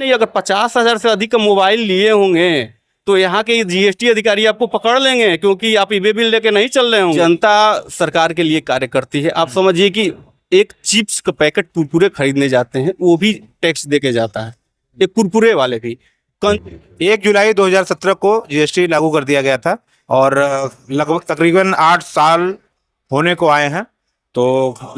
नहीं, अगर 50,000 से अधिक का मोबाइल लिए होंगे तो यहाँ के जीएसटी अधिकारी आपको पकड़ लेंगे, क्योंकि आप ईबे बिल लेके नहीं चल रहे होंगे। जनता सरकार के लिए कार्य करती है। आप समझिए कि एक चिप्स का पैकेट कुरकुरे खरीदने जाते हैं, वो भी टैक्स दे के जाता है, एक कुरकुरे वाले भी। 1 जुलाई 2017 को जीएसटी लागू कर दिया गया था और लगभग तकरीबन 8 साल होने को आए हैं। तो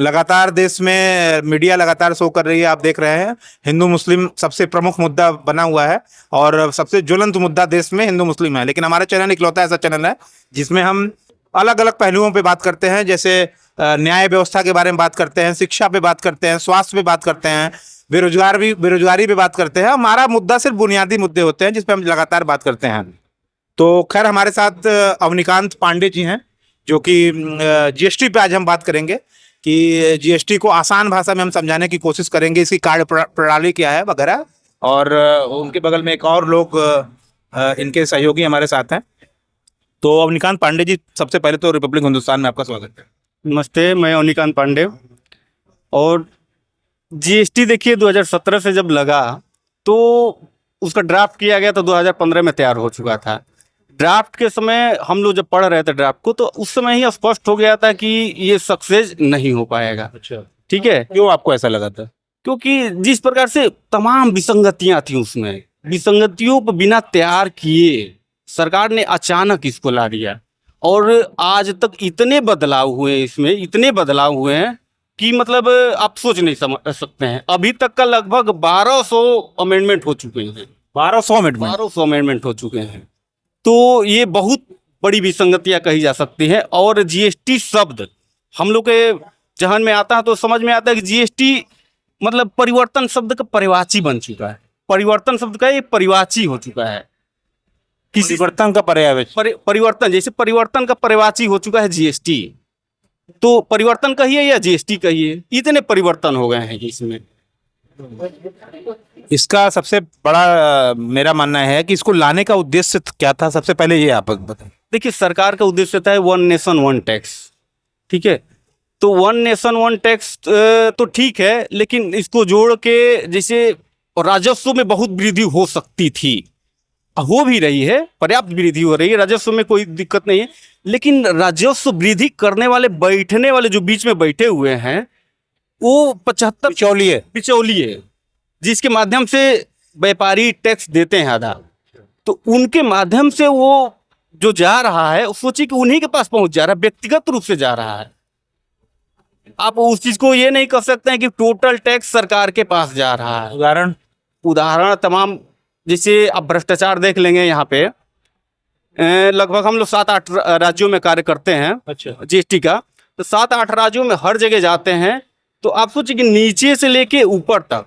लगातार देश में मीडिया लगातार शो कर रही है, आप देख रहे हैं हिंदू मुस्लिम सबसे प्रमुख मुद्दा बना हुआ है और सबसे ज्वलंत मुद्दा देश में हिंदू मुस्लिम है। लेकिन हमारा चैनल इकलौता ऐसा चैनल है जिसमें हम अलग अलग पहलुओं पे बात करते हैं, जैसे न्याय व्यवस्था के बारे में बात करते हैं, शिक्षा पे बात करते हैं, स्वास्थ्य पे बात करते हैं, बेरोजगारी पे बात करते हैं। हमारा मुद्दा सिर्फ बुनियादी मुद्दे होते हैं जिस पे हम लगातार बात करते हैं। तो खैर हमारे साथ अवनीकांत पांडे जी हैं जो कि जीएसटी पे आज हम बात करेंगे कि जीएसटी को आसान भाषा में हम समझाने की कोशिश करेंगे, इसकी कार्य प्रणाली क्या है वगैरह। और उनके बगल में एक और लोग इनके सहयोगी हमारे साथ हैं। तो अवनीकांत पांडे जी, सबसे पहले तो रिपब्लिक हिंदुस्तान में आपका स्वागत है। नमस्ते, मैं अवनीकांत पांडे। और जीएसटी देखिए 2017 से जब लगा तो उसका ड्राफ्ट किया गया तो 2015 में तैयार हो चुका था। ड्राफ्ट के समय हम लोग जब पढ़ रहे थे ड्राफ्ट को, तो उस समय ही स्पष्ट हो गया था कि ये सक्सेस नहीं हो पाएगा। अच्छा, ठीक है। क्यों आपको ऐसा लगा था? क्योंकि जिस प्रकार से तमाम विसंगतियां थी उसमें, विसंगतियों पर बिना तैयार किए सरकार ने अचानक इसको ला दिया। और आज तक इतने बदलाव हुए इसमें, इतने बदलाव हुए हैं कि मतलब आप सोच नहीं समझ सकते हैं। अभी तक का लगभग 1200 अमेंडमेंट हो चुके हैं। 1200 अमेंडमेंट हो चुके हैं। तो ये बहुत बड़ी विसंगतियां कही जा सकती हैं। और जीएसटी शब्द हम लोग के जहन में आता है तो समझ में आता है कि जीएसटी मतलब परिवर्तन शब्द का परिवाची बन चुका है। परिवर्तन शब्द का ये परिवाची हो चुका है। किसी परिवर्तन का पर्यायवाची, परिवर्तन, जैसे परिवर्तन का परिवाची हो चुका है जीएसटी। तो परिवर्तन कहिए या जीएसटी कहिए, इतने परिवर्तन हो गए हैं इसमें। इसका सबसे बड़ा मेरा मानना है कि इसको लाने का उद्देश्य क्या था, सबसे पहले ये आप बताएं। देखिए, सरकार का उद्देश्य था 1 नेशन 1 टैक्स। ठीक है। तो 1 नेशन 1 टैक्स तो ठीक है, लेकिन इसको जोड़ के जैसे राजस्व में बहुत वृद्धि हो सकती थी, हो भी रही है, पर्याप्त वृद्धि हो रही है, राजस्व में कोई दिक्कत नहीं है। लेकिन राजस्व वृद्धि करने वाले, बैठने वाले जो बीच में बैठे हुए हैं, वो 75 बिचौलिए, जिसके माध्यम से व्यापारी टैक्स देते हैं आधा, तो उनके माध्यम से वो जो जा रहा है, सोचिए कि उन्हीं के पास पहुंच जा रहा है, व्यक्तिगत रूप से जा रहा है। आप उस चीज को ये नहीं कह सकते हैं कि टोटल टैक्स सरकार के पास जा रहा है। उदाहरण तमाम, जैसे आप भ्रष्टाचार देख लेंगे। यहाँ पे लगभग हम लोग 7-8 राज्यों में कार्य करते हैं। अच्छा, जीएसटी का। तो 7-8 राज्यों में हर जगह जाते हैं तो आप सोचिए कि नीचे से लेके ऊपर तक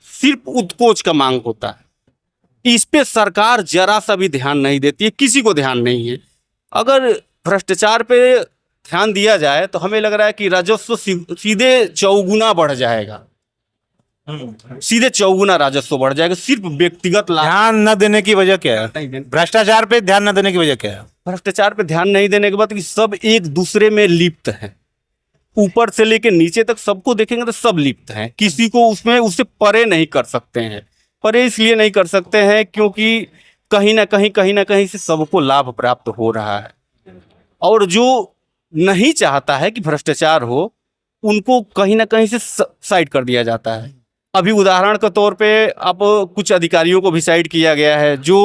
सिर्फ उत्कोच का मांग होता है। इस पे सरकार जरा सा भी ध्यान नहीं देती है, किसी को ध्यान नहीं है। अगर भ्रष्टाचार पे ध्यान दिया जाए तो हमें लग रहा है कि राजस्व सीधे चौगुना बढ़ जाएगा, सीधे चौगुना राजस्व बढ़ जाएगा, सिर्फ व्यक्तिगत लाभ। ध्यान न देने की वजह क्या है? भ्रष्टाचार पे ध्यान न देने की वजह क्या है? भ्रष्टाचार पे ध्यान नहीं देने के बाद कि सब एक दूसरे में लिप्त हैं, ऊपर से लेके नीचे तक सबको देखेंगे तो सब लिप्त हैं। किसी को उसमें उससे परे नहीं कर सकते हैं। परे इसलिए नहीं कर सकते हैं क्योंकि कहीं ना कहीं से सबको लाभ प्राप्त हो रहा है। और जो नहीं चाहता है कि भ्रष्टाचार हो, उनको कहीं ना कहीं से साइड कर दिया जाता है। अभी उदाहरण के तौर पे अब कुछ अधिकारियों को भी साइड किया गया है जो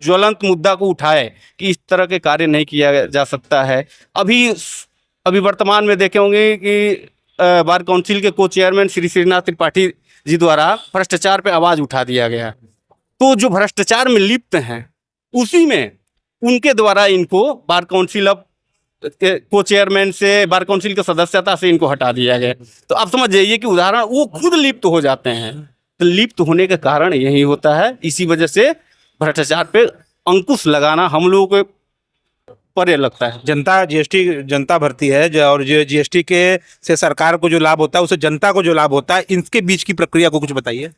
ज्वलंत मुद्दा को उठाए कि इस तरह के कार्य नहीं किया जा सकता है। अभी वर्तमान में देखे होंगे कि बार काउंसिल के को चेयरमैन श्री श्रीनाथ त्रिपाठी जी द्वारा भ्रष्टाचार पे आवाज उठा दिया गया। तो जो भ्रष्टाचार में लिप्त हैं उसी में उनके द्वारा इनको बार काउंसिल को चेयरमैन से, बार काउंसिल के सदस्यता से इनको हटा दिया गया। तो आप समझ जाइए कि उदाहरण वो खुद लिप्त हो जाते हैं। तो लिप्त होने का कारण यही होता है। इसी वजह से भ्रष्टाचार पे अंकुश लगाना हम लोगों को परे लगता है। जनता भरती है और जो जीएसटी के से सरकार को जो लाभ होता है उससे जनता को जो लाभ होता है, इनके बीच की प्रक्रिया को कुछ बताइए।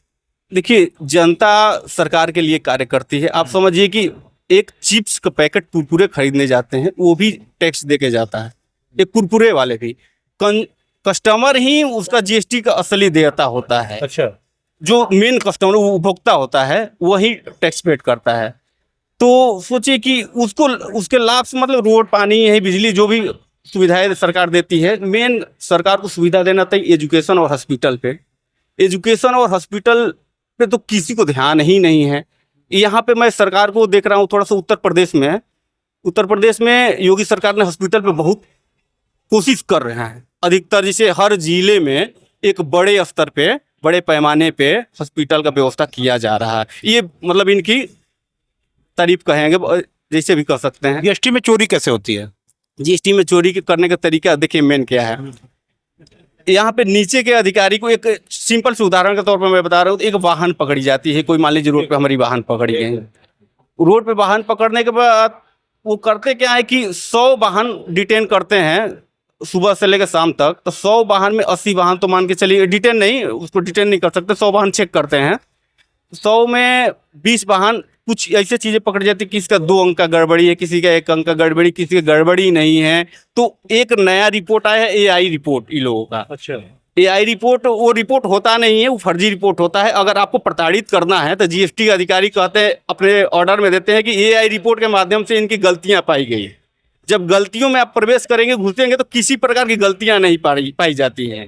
देखिए, जनता सरकार के लिए कार्य करती है। आप समझिए कि एक चिप्स का पैकेट कुरकुरे खरीदने जाते हैं, वो भी टैक्स दे के जाता है, एक कुरकुरे वाले भी। कस्टमर ही उसका जीएसटी का असली देयता होता है। अच्छा, जो मेन कस्टमर उपभोक्ता होता है वही टैक्स पेड करता है। तो सोचिए कि उसको उसके लाभ से मतलब रोड, पानी, यही बिजली, जो भी सुविधाएं सरकार देती है, मेन सरकार को सुविधा देना चाहिए एजुकेशन और हॉस्पिटल पे। एजुकेशन और हॉस्पिटल पे तो किसी को ध्यान ही नहीं है। यहाँ पे मैं सरकार को देख रहा हूँ थोड़ा सा उत्तर प्रदेश में योगी सरकार ने हॉस्पिटल पे बहुत कोशिश कर रहे हैं। अधिकतर जैसे हर जिले में एक बड़े स्तर पे, बड़े पैमाने पे हॉस्पिटल का व्यवस्था किया जा रहा है। ये मतलब इनकी तारीफ कहेंगे, जैसे भी कर सकते हैं। जीएसटी में चोरी कैसे होती है? जीएसटी में चोरी करने का तरीका देखिए मेन क्या है। यहाँ पे नीचे के अधिकारी को, एक सिंपल से उदाहरण के तौर पर मैं बता रहा हूँ, एक वाहन पकड़ी जाती है, कोई मान लीजिए रोड पे हमारी वाहन पकड़ी गई। रोड पे वाहन पकड़ने के बाद वो करते क्या है कि 100 वाहन डिटेन करते हैं सुबह से लेकर शाम तक। तो 100 वाहन में 80 वाहन तो मान के चलिए, डिटेन नहीं, उसको डिटेन नहीं कर सकते, 100 वाहन चेक करते हैं। 100 में 20 वाहन कुछ ऐसी चीज़ें पकड़ जाती, किसी का 2 अंक का गड़बड़ी है, किसी का 1 अंक का गड़बड़ी, किसी का गड़बड़ी नहीं है। तो एक नया रिपोर्ट आया है, AI रिपोर्ट इन लोगों का। अच्छा। AI रिपोर्ट, वो रिपोर्ट होता नहीं है, वो फर्जी रिपोर्ट होता है। अगर आपको प्रताड़ित करना है तो GST अधिकारी कहते हैं, अपने ऑर्डर में देते हैं कि AI रिपोर्ट के माध्यम से इनकी गलतियां पाई गई। जब गलतियों में आप प्रवेश करेंगे, घुसेंगे, तो किसी प्रकार की गलतियां नहीं पाई जाती हैं।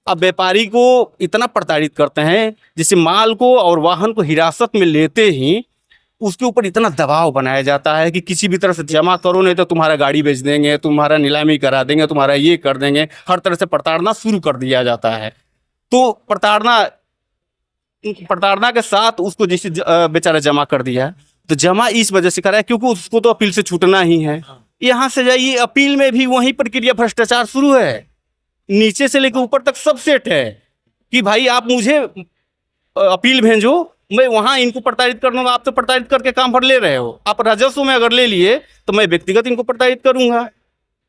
अब व्यापारी को इतना प्रताड़ित करते हैं, जैसे माल को और वाहन को हिरासत में लेते ही उसके ऊपर इतना दबाव बनाया जाता है कि किसी भी तरह से जमा करो, नहीं तो तुम्हारा गाड़ी बेच देंगे, तुम्हारा नीलामी करा देंगे, तुम्हारा ये कर देंगे। हर तरह से प्रताड़ना शुरू कर दिया जाता है। तो प्रताड़ना के साथ उसको जैसे बेचारा जमा कर दिया, तो जमा इस वजह से करा है क्योंकि उसको तो अपील से छूटना ही है। यहाँ से जाइए, अपील में भी वही प्रक्रिया, भ्रष्टाचार शुरू है। नीचे से लेकर ऊपर तक सब सेट है कि भाई आप मुझे अपील भेजो, मैं वहां इनको प्रताड़ित कर दूंगा। आप तो प्रताड़ित करके काम भर ले रहे हो, आप राजस्व में अगर ले लिए तो मैं व्यक्तिगत इनको प्रताड़ित करूंगा।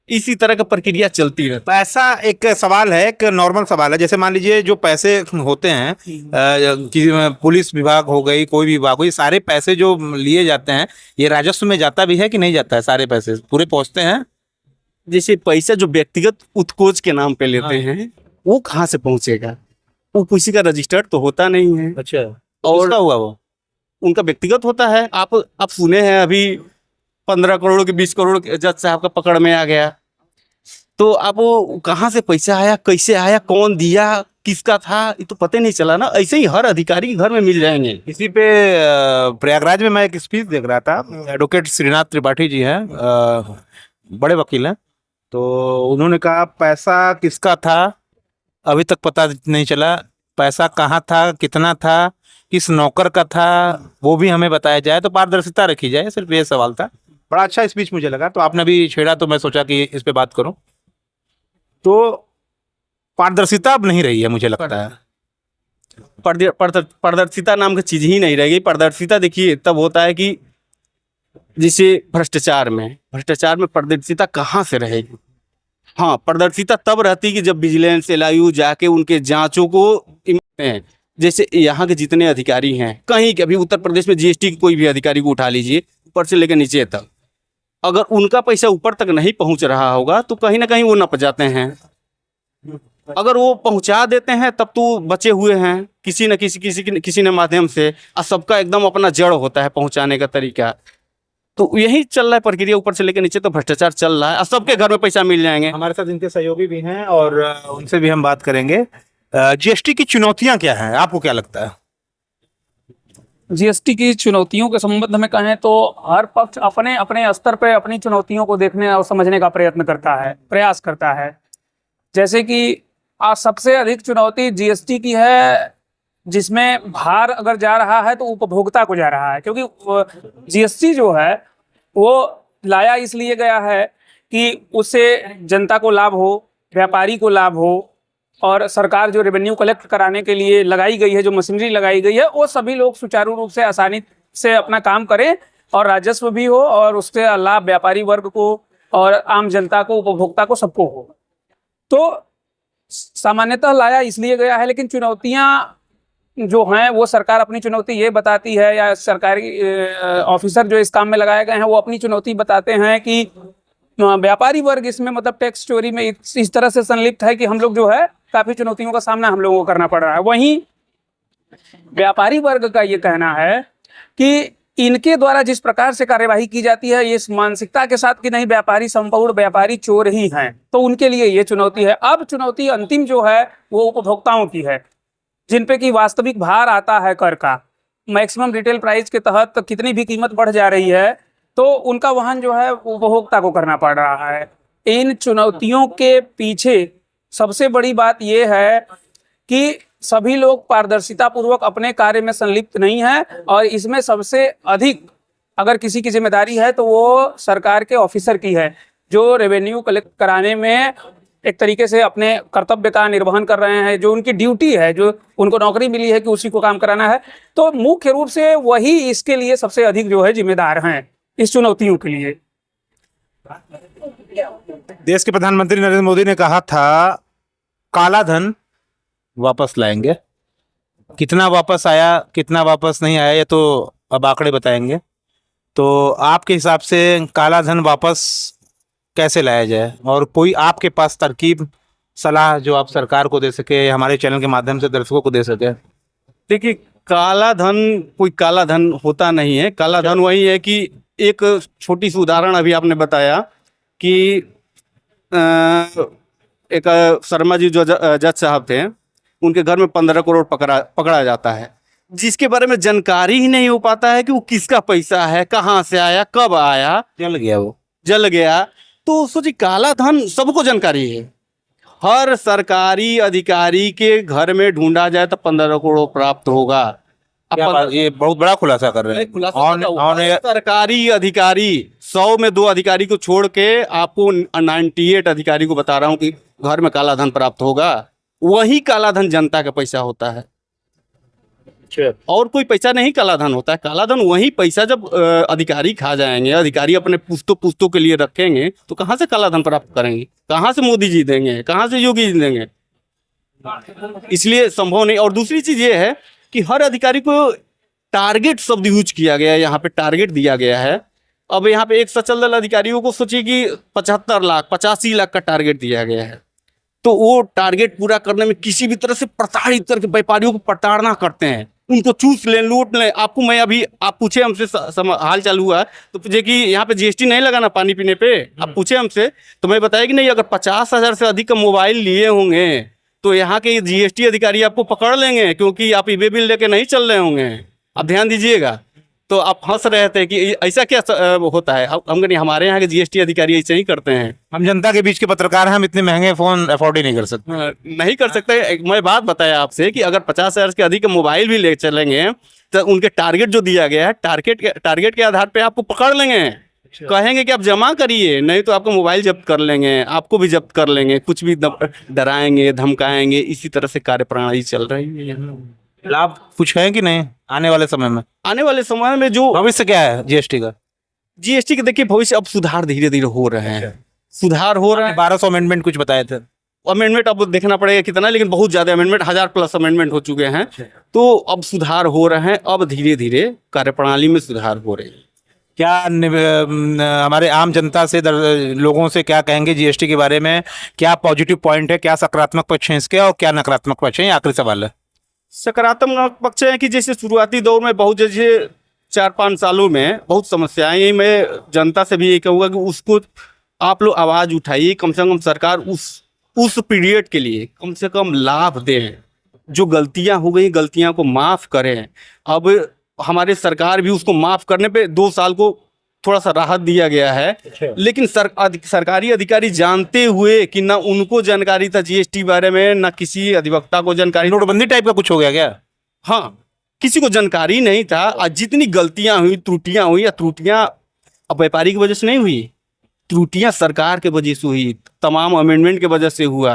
इसी तरह का प्रक्रिया चलती रहती तो ऐसा एक सवाल है, एक नॉर्मल सवाल है, जैसे मान लीजिए जो पैसे होते हैं कि पुलिस विभाग हो गई, कोई भी विभाग हो, ये सारे पैसे जो लिए जाते हैं, ये राजस्व में जाता भी है कि नहीं जाता है? सारे पैसे पूरे पहुंचते हैं? जैसे पैसा जो व्यक्तिगत उत्कोच के नाम पे लेते हैं, वो कहाँ से पहुंचेगा? वो किसी का रजिस्टर्ड तो होता नहीं है। अच्छा। और किसका हुआ वो? उनका व्यक्तिगत होता है। आप सुने हैं अभी 15 करोड़ के 20 करोड़ जज साहब का पकड़ में आ गया। तो अब वो कहाँ से पैसा आया, कैसे आया, कौन दिया, किसका था, ये तो पता नहीं चला ना। ऐसे ही हर अधिकारी के घर में मिल जाएंगे। इसी पे प्रयागराज में मैं एक स्पीच देख रहा था, एडवोकेट श्रीनाथ त्रिपाठी जी हैं, बड़े वकील हैं, तो उन्होंने कहा पैसा किसका था अभी तक पता नहीं चला, पैसा कहाँ था, कितना था, किस नौकर का था, वो भी हमें बताया जाए, तो पारदर्शिता रखी जाए। सिर्फ ये सवाल था। बड़ा अच्छा स्पीच मुझे लगा, तो आपने भी छेड़ा तो मैं सोचा कि इस पे बात करूं। तो पारदर्शिता अब नहीं रही है, मुझे लगता है। पारदर्शिता नाम की चीज ही नहीं रहेगी। पारदर्शिता देखिए तब होता है कि जैसे भ्रष्टाचार में पारदर्शिता कहाँ से रहेगी? हाँ, पारदर्शिता तब रहती है कि जब विजिलेंस, LIU जाके उनके जांचों को हैं। जैसे यहाँ के जितने अधिकारी हैं, कहीं के, अभी उत्तर प्रदेश में GST के कोई भी अधिकारी को उठा लीजिए, ऊपर से लेकर नीचे तक, अगर उनका पैसा ऊपर तक नहीं पहुंच रहा होगा तो कहीं ना कहीं वो नप जाते हैं। अगर वो पहुंचा देते हैं तब तो बचे हुए हैं किसी न किसी न माध्यम से। और सबका एकदम अपना जड़ होता है पहुंचाने का तरीका। तो यही चल रहा है प्रक्रिया, ऊपर से लेकर नीचे तो भ्रष्टाचार चल रहा है। और सबके घर में पैसा मिल जाएंगे। हमारे साथ इनके सहयोगी भी हैं और उनसे भी हम बात करेंगे। GST की चुनौतियां क्या हैं, आपको क्या लगता है? जीएसटी की चुनौतियों के संबंध में कहें तो हर पक्ष अपने अपने स्तर पर अपनी चुनौतियों को देखने और समझने का प्रयास करता है। जैसे कि आज सबसे अधिक चुनौती जीएसटी की है, जिसमें भार अगर जा रहा है तो उपभोक्ता को जा रहा है। क्योंकि जीएसटी जो है वो लाया इसलिए गया है कि उससे जनता को लाभ हो, व्यापारी को लाभ हो, और सरकार जो रेवेन्यू कलेक्ट कराने के लिए लगाई गई है, जो मशीनरी लगाई गई है, वो सभी लोग सुचारू रूप से आसानी से अपना काम करें और राजस्व भी हो और उससे लाभ व्यापारी वर्ग को और आम जनता को, उपभोक्ता को, सबको हो। तो सामान्यतः लाया इसलिए गया है, लेकिन चुनौतियां जो हैं वो सरकार अपनी चुनौती ये बताती है, या सरकारी ऑफिसर जो इस काम में लगाए गए हैं वो अपनी चुनौती बताते हैं कि व्यापारी वर्ग इसमें मतलब टैक्स चोरी में इस तरह से संलिप्त है कि हम लोग जो है काफ़ी चुनौतियों का सामना हम लोगों को करना पड़ रहा है। वहीं व्यापारी वर्ग का ये कहना है कि इनके द्वारा जिस प्रकार से कार्यवाही की जाती है, ये इस मानसिकता के साथ कि नहीं व्यापारी संपूर्ण व्यापारी चोर ही हैं, तो उनके लिए ये चुनौती है। अब चुनौती अंतिम जो है वो उपभोक्ताओं की है, जिन पे कि वास्तविक भार आता है कर का। मैक्सिमम रिटेल प्राइस के तहत कितनी भी कीमत बढ़ जा रही है तो उनका वहन जो है उपभोक्ता को करना पड़ रहा है। इन चुनौतियों के पीछे सबसे बड़ी बात यह है कि सभी लोग पारदर्शिता पूर्वक अपने कार्य में संलिप्त नहीं है, और इसमें सबसे अधिक अगर किसी की जिम्मेदारी है तो वो सरकार के ऑफिसर की है, जो रेवेन्यू कलेक्ट कराने में एक तरीके से अपने कर्तव्य का निर्वहन कर रहे हैं, जो उनकी ड्यूटी है, जो उनको नौकरी मिली है कि उसी को काम कराना है। तो मुख्य रूप से वही इसके लिए सबसे अधिक जो है जिम्मेदार हैं इस चुनौतियों के लिए। देश के प्रधानमंत्री नरेंद्र मोदी ने कहा था काला धन वापस लाएंगे। कितना वापस आया, कितना वापस नहीं आया, ये तो अब आंकड़े बताएंगे। तो आपके हिसाब से काला धन वापस कैसे लाया जाए, और कोई आपके पास तरकीब, सलाह जो आप सरकार को दे सके, हमारे चैनल के माध्यम से दर्शकों को दे सके? देखिए, काला धन कोई काला धन होता नहीं है। काला धन वही है कि एक छोटी सी उदाहरण अभी आपने बताया कि एक शर्मा जी जो जज साहब थे, उनके घर में 15 करोड़ पकड़ा जाता है, जिसके बारे में जानकारी ही नहीं हो पाता है कि वो किसका पैसा है, कहाँ से आया, कब आया, जल गया। तो सोचिए, काला धन सबको जानकारी है। हर सरकारी अधिकारी के घर में ढूंढा जाए तो 15 करोड़ प्राप्त होगा। ये बहुत बड़ा खुलासा कर रहे हैं। सरकारी अधिकारी 100 में 2 अधिकारी को छोड़ के आपको 98 अधिकारी को बता रहा हूँ कि घर में काला धन प्राप्त होगा। वही काला धन जनता का पैसा होता है, और कोई पैसा नहीं काला धन होता है। काला धन वही पैसा जब अधिकारी खा जाएंगे, अधिकारी अपने पुश्तों के लिए रखेंगे, तो कहाँ से काला धन प्राप्त करेंगे? कहाँ से मोदी जी देंगे, कहाँ से योगी जी देंगे? इसलिए संभव नहीं। और दूसरी चीज ये है कि हर अधिकारी को टारगेट शब्द यूज किया गया है, यहाँ पे टारगेट दिया गया है। अब यहाँ पे एक सचल दल अधिकारियों को सोचिए कि 75 लाख 85 लाख का टारगेट दिया गया है, तो वो टारगेट पूरा करने में किसी भी तरह से प्रताड़ित करके व्यापारियों को प्रताड़ना करते हैं, उनको चूस लें, लूट लें। आपको मैं अभी, आप पूछे हमसे हाल चाल हुआ तो पूछे कि यहाँ पे जीएसटी नहीं लगा ना पानी पीने पे, आप पूछे हमसे तो मैं बताया कि नहीं, अगर 50,000 से अधिक का मोबाइल लिए होंगे तो यहाँ के जीएसटी अधिकारी आपको पकड़ लेंगे, क्योंकि आप ईबे बिल लेके नहीं चल रहे होंगे। आप ध्यान दीजिएगा। तो आप हंस रहे थे कि ऐसा क्या होता है। हम नहीं, हमारे यहाँ के जीएसटी अधिकारी ऐसे ही करते हैं। हम जनता के बीच के पत्रकार हैं, हम इतने महंगे फोन अफोर्ड ही नहीं कर सकते। नहीं कर सकते। मैं बात बताया आपसे कि अगर 50,000 के अधिक मोबाइल भी ले चलेंगे तो उनके टारगेट जो दिया गया है, टारगेट के आधार पे आपको पकड़ लेंगे, कहेंगे कि आप जमा करिए, नहीं तो आपका मोबाइल जब्त कर लेंगे, आपको भी जब्त कर लेंगे, कुछ भी डराएंगे, धमकाएंगे। इसी तरह से कार्यप्रणाली चल रही है। लाभ कुछ है कि नहीं आने वाले समय में? आने वाले समय में जो भविष्य क्या है जीएसटी का? जीएसटी के देखिए, भविष्य अब सुधार धीरे धीरे हो रहे हैं, सुधार हो रहा है। 1200 अमेंडमेंट कुछ बताए थे। अमेंडमेंट अब देखना पड़ेगा कितना, लेकिन बहुत ज्यादा अमेंडमेंट, 1000+ अमेंडमेंट हो चुके हैं। तो अब सुधार हो रहे हैं, अब धीरे धीरे कार्यप्रणाली में सुधार हो रहे हैं। क्या हमारे आम जनता से लोगों से क्या कहेंगे जीएसटी के बारे में? क्या पॉजिटिव पॉइंट है, क्या सकारात्मक पक्ष है इसके, और क्या नकारात्मक पक्ष है? ये आखिरी सवाल है। सकारात्मक पक्ष है कि जैसे शुरुआती दौर में बहुत, जैसे 4-5 सालों में बहुत समस्याएं हैं। मैं जनता से भी ये कहूँगा कि उसको आप लोग आवाज़ उठाइए, कम से कम सरकार उस पीरियड के लिए कम से कम लाभ दें। जो गलतियां हो गई, गलतियां को माफ़ करें। अब हमारे सरकार भी उसको माफ़ करने पे 2 साल को थोड़ा सा राहत दिया गया है, लेकिन सरकारी अधिकारी जानते हुए कि ना उनको जानकारी था जीएसटी बारे में, ना किसी अधिवक्ता को जानकारी। नोटबंदी टाइप का कुछ हो गया क्या? हाँ, किसी को जानकारी नहीं था। आज जितनी गलतियां हुई, त्रुटियां हुई, या त्रुटियां अब व्यापारी की वजह से नहीं हुई, त्रुटियां सरकार के वजह से हुई, तमाम अमेंडमेंट की वजह से हुआ।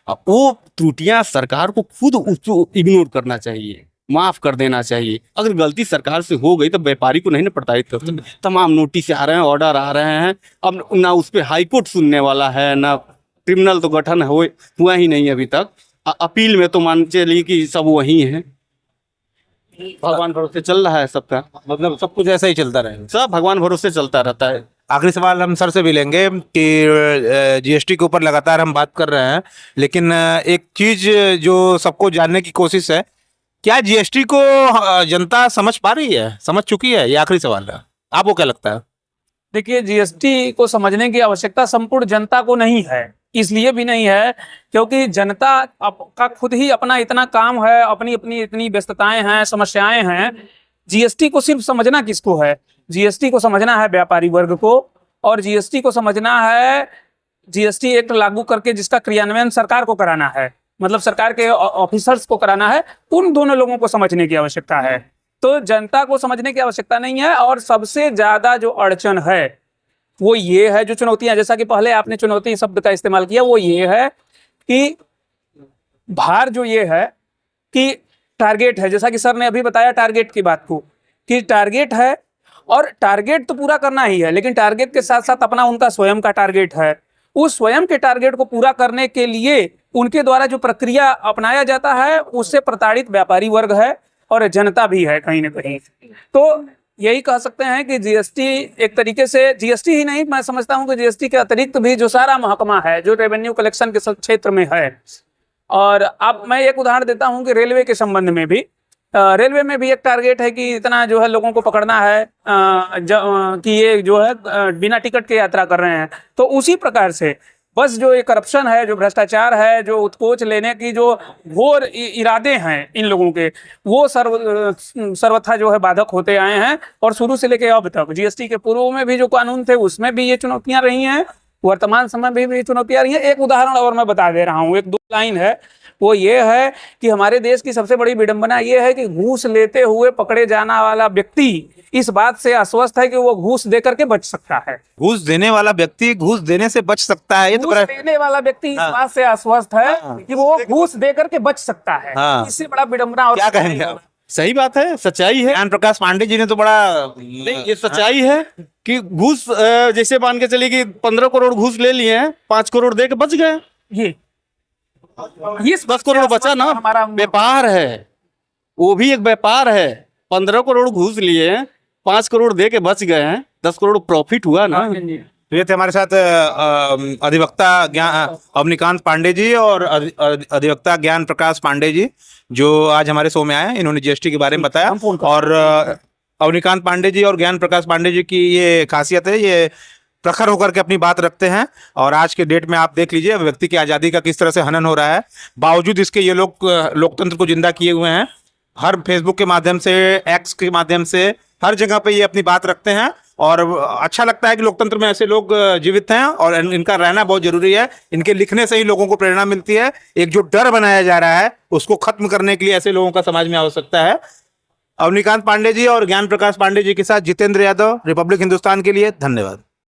अब वो त्रुटियां सरकार को खुद उसको इग्नोर करना चाहिए, माफ कर देना चाहिए। अगर गलती सरकार से हो गई तो व्यापारी को नहीं ना प्रताड़ित कर सकते। तमाम नोटिस आ रहे हैं, ऑर्डर आ रहे हैं, अब ना उस पर हाईकोर्ट सुनने वाला है, ना ट्रिब्यूनल तो गठन हुआ ही नहीं अभी तक। अपील में तो मान चलिए कि सब वही है। भगवान भरोसे चल रहा है सबका, मतलब सब कुछ ऐसा ही चलता रहेगा, सब भगवान भरोसे चलता रहता है। आखिरी सवाल हम सर से भी लेंगे कि जीएसटी के ऊपर लगातार हम बात कर रहे हैं, लेकिन एक चीज जो सबको जानने की कोशिश है क्या जीएसटी को जनता समझ पा रही है, समझ चुकी है? ये आखिरी सवाल है, आपको क्या लगता है? देखिए, जीएसटी को समझने की आवश्यकता संपूर्ण जनता को नहीं है। इसलिए भी नहीं है क्योंकि जनता का खुद ही अपना इतना काम है, अपनी अपनी इतनी व्यस्तताएं हैं, समस्याएं हैं। जीएसटी को सिर्फ समझना किसको है? जीएसटी को समझना है व्यापारी वर्ग को, और जीएसटी को समझना है जीएसटी एक्ट लागू करके जिसका क्रियान्वयन सरकार को कराना है, मतलब सरकार के ऑफिसर्स को कराना है। उन दोनों लोगों को समझने की आवश्यकता है। तो जनता को समझने की आवश्यकता नहीं है। और सबसे ज्यादा जो अड़चन है वो ये है, जो चुनौतियां, जैसा कि पहले आपने चुनौती शब्द का इस्तेमाल किया, वो ये है कि भार जो ये है कि टारगेट है, जैसा कि सर ने अभी बताया टारगेट की बात को, कि टारगेट है और टारगेट तो पूरा करना ही है, लेकिन टारगेट के साथ साथ अपना उनका स्वयं का टारगेट है। उस स्वयं के टारगेट को पूरा करने के लिए उनके द्वारा जो प्रक्रिया अपनाया जाता है उससे प्रताड़ित व्यापारी वर्ग है और जनता भी है कहीं ना कहीं। तो यही कह सकते हैं कि जीएसटी एक तरीके से, जीएसटी ही नहीं, मैं समझता हूं कि जीएसटी के अतिरिक्त भी जो सारा महकमा है जो रेवेन्यू कलेक्शन के क्षेत्र में है। और अब मैं एक उदाहरण देता हूं कि रेलवे के संबंध में भी, रेलवे में भी एक टारगेट है कि इतना जो है लोगों को पकड़ना है कि ये जो है बिना टिकट के यात्रा कर रहे हैं। तो उसी प्रकार से बस जो ये करप्शन है, जो भ्रष्टाचार है, जो उत्कोच लेने की जो घोर इरादे हैं इन लोगों के, वो सर्वथा जो है बाधक होते आए हैं। और शुरू से लेकर अब तक जीएसटी के पूर्व में भी जो कानून थे उसमें भी ये चुनौतियां रही हैं, वर्तमान समय में भी चुनौतियां रही हैं। एक उदाहरण और मैं बता दे रहा हूँ, एक दो लाइन है, वो ये है कि हमारे देश की सबसे बड़ी विडंबना ये है कि घूस लेते हुए पकड़े जाने वाला व्यक्ति इस बात से आश्वस्त है कि वो घूस देकर के बच सकता है। घूस देने वाला व्यक्ति घूस देने से बच सकता है, ये तो घूस देने वाला व्यक्ति इस बात से आश्वस्त है कि वो घूस देकर के बच सकता है। इससे बड़ा विडंबना और क्या कहेंगे आप? सही बात है, सच्चाई है। ज्ञान प्रकाश पांडे जी ने तो बड़ा नहीं, ये सच्चाई है कि घूस जैसे मान के चलिए कि 15 करोड़ घूस ले लिए हैं, 5 करोड़ दे के बच गए। ये 10 करोड़ बचा ना, हमारा व्यापार है, वो भी एक व्यापार है। 15 करोड़ घूस लिए हैं, 5 करोड़ दे के बच गए हैं, 10 करोड़ प्रॉफिट हुआ ना। ये थे हमारे साथ अधिवक्ता ज्ञान अवनीकांत पांडे जी और अधिवक्ता ज्ञान प्रकाश पांडे जी, जो आज हमारे शो में आए। इन्होंने जीएसटी के बारे में बताया। और अवनीकांत पांडे जी और ज्ञान प्रकाश पांडे जी की ये खासियत है, ये प्रखर होकर के अपनी बात रखते हैं। और आज के डेट में आप देख लीजिए व्यक्ति की आज़ादी का किस तरह से हनन हो रहा है, बावजूद इसके ये लोग लोकतंत्र को जिंदा किए हुए हैं। हर फेसबुक के माध्यम से, एक्स के माध्यम से, हर जगह पे ये अपनी बात रखते हैं। और अच्छा लगता है कि लोकतंत्र में ऐसे लोग जीवित हैं और इनका रहना बहुत जरूरी है। इनके लिखने से ही लोगों को प्रेरणा मिलती है। एक जो डर बनाया जा रहा है उसको खत्म करने के लिए ऐसे लोगों का समाज में आवश्यकता है। अवनीकांत पांडे जी और ज्ञान प्रकाश पांडे जी के साथ जितेंद्र यादव, रिपब्लिक हिंदुस्तान के लिए धन्यवाद।